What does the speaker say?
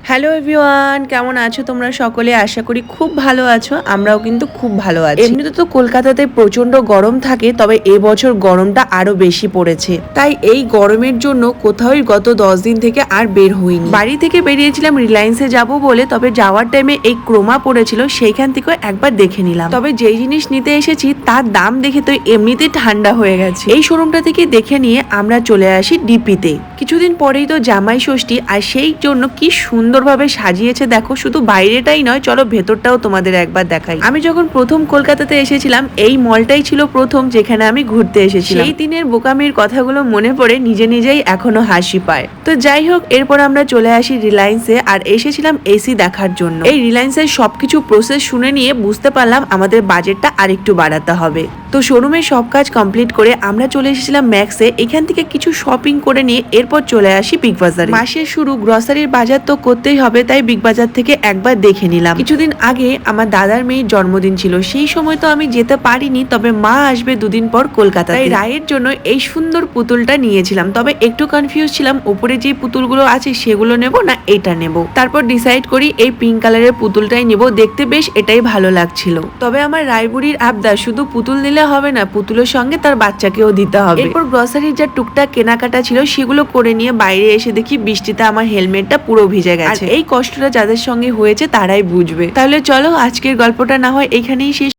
Hello everyone, কেমন আছো তোমরা সকলে? আশা করি খুব ভালো আছো। আমরাও কিন্তু খুব ভালো আছি। এমনিতে তো কলকাতাতে প্রচন্ড গরম থাকে, তবে এবছর গরমটা আরো বেশি পড়েছে। তাই এই গরমের জন্য কোথাওই গত 10 দিন থেকে আর বের হইনি। বাড়ি থেকে বেরিয়েছিলাম রিলায়েন্সে যাব বলে, তবে যাওয়ার টাইমে এই ক্রোমা পড়েছিল, সেইখান থেকে একবার দেখে নিলাম। তবে যেই জিনিস নিতে এসেছি তার দাম দেখে তো এমনিতেই ঠান্ডা হয়ে গেছে। এই শোরুমটা থেকে দেখে নিয়ে আমরা চলে আসি ডিপিতে। কিছুদিন পরেই তো জামাই ষষ্ঠী, আর সেই জন্য কি সুন্দরভাবে সাজিয়েছে দেখো। শুধু বাইরেটাই নয়, চলো ভেতরটাও তোমাদের একবার দেখাই। আমি যখন প্রথম কলকাতাতে এসেছিলাম, এই মলটাই ছিল প্রথম যেখানে আমি ঘুরতে এসেছিলাম। সেই দিনের বোকামির কথাগুলো মনে পড়ে নিজে নিজেই এখনো হাসি পায়। তো যাই হোক, এরপর আমরা চলে আসি রিলায়েন্সে, আর এসেছিলাম এসি দেখার জন্য। এই রিলায়েন্সের সবকিছু প্রসেস শুনে নিয়ে বুঝতে পারলাম আমাদের বাজেটটা আরেকটু বাড়াতে হবে। তো শোরুমের সব কাজ কমপ্লিট করে আমরা চলে এসেছিলাম ম্যাক্সে। এখান থেকে কিছু শপিং করে নিয়ে এরপর চলে আসি বিগ বাজারে। মাসের শুরু, গ্রসারির বাজার তো করতেই হবে, তাই বিগ বাজার থেকে একবার দেখে নিলাম। কিছুদিন আগে আমার দাদার মেয়ের জন্মদিন ছিল, সেই সময় তো আমি যেতে পারিনি, তবে মা আসবে দুদিন পর কলকাতা। তাই রায়ের জন্য এই সুন্দর পুতুলটা নিয়েছিলাম। তবে একটু কনফিউজ ছিলাম, উপরে যে পুতুলগুলো আছে সেগুলো নেব না এটা নেব। তারপর ডিসাইড করি এই পিঙ্ক কালারের পুতুলটাই নেব, দেখতে বেশ এটাই ভালো লাগছিল। তবে আমার রায়বুড়ির আবদার, শুধু পুতুল নিলে হবে না, পুতুলের সঙ্গে তার বাচ্চাকেও দিতে হবে। এরপর গ্রসারির যা টুকটাক কেনাকাটা ছিল সেগুলো করে নিয়ে বাইরে এসে দেখি বৃষ্টিতে আমার হেলমেটটা পুরো ভিজে গেছে। এই কষ্টটা যাদের সঙ্গে হয়েছে তারাই বুঝবে। তাহলে চলো আজকের গল্পটা না হয় এখানেই শেষ।